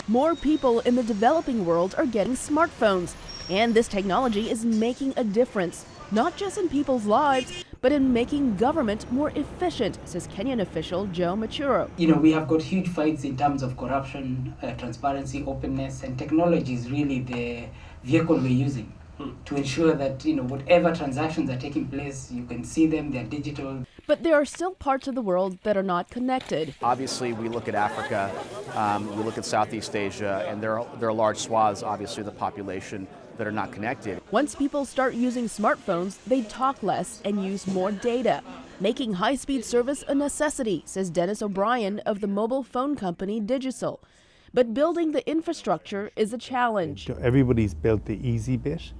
More people in the developing world are getting smartphones, and this technology is making a difference, not just in people's lives, but in making government more efficient, says Kenyan official Joe Machuro. We have got huge fights in terms of corruption, transparency, openness, and technology is really the vehicle we're using to ensure that, whatever transactions are taking place, you can see them, they're digital. But there are still parts of the world that are not connected. Obviously, we look at Africa, we look at Southeast Asia, and there are large swaths, obviously, of the population that are not connected. Once people start using smartphones, they talk less and use more data, making high-speed service a necessity, says Dennis O'Brien of the mobile phone company Digicel. But building the infrastructure is a challenge. Everybody's built the easy bit.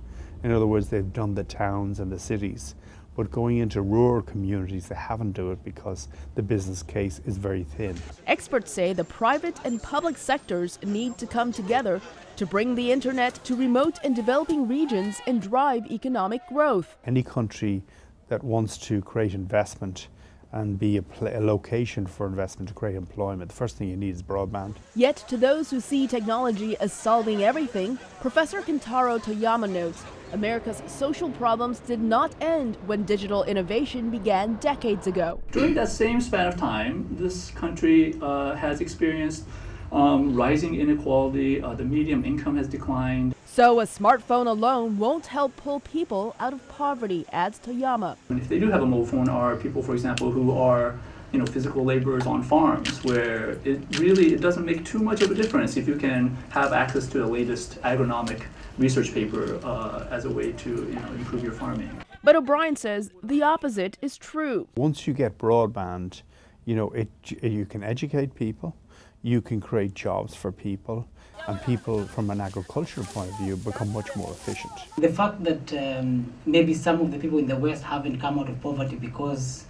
In other words, they've done the towns and the cities. But going into rural communities, they haven't done it because the business case is very thin. Experts say the private and public sectors need to come together to bring the internet to remote and developing regions and drive economic growth. Any country that wants to create investment and be a location for investment to create employment, the first thing you need is broadband. Yet to those who see technology as solving everything, Professor Kentaro Toyama notes America's social problems did not end when digital innovation began decades ago. During that same span of time, this country has experienced rising inequality, the median income has declined. So a smartphone alone won't help pull people out of poverty, adds Toyama. And if they do have a mobile phone, are people, for example, who are physical laborers on farms, where it doesn't make too much of a difference if you can have access to the latest agronomic research paper as a way to improve your farming. But O'Brien says the opposite is true. Once you get broadband, you can educate people, you can create jobs for people, and people from an agricultural point of view become much more efficient. The fact that maybe some of the people in the West haven't come out of poverty because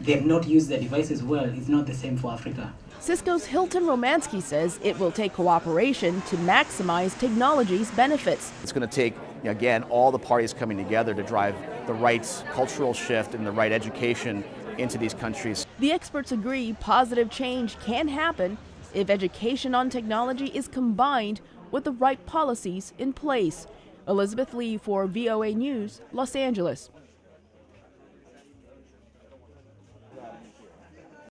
they've not used the devices well is not the same for Africa. Cisco's Hilton Romansky says it will take cooperation to maximize technology's benefits. It's going to take, again, all the parties coming together to drive the right cultural shift and the right education into these countries. The experts agree positive change can happen if education on technology is combined with the right policies in place. Elizabeth Lee for VOA News, Los Angeles.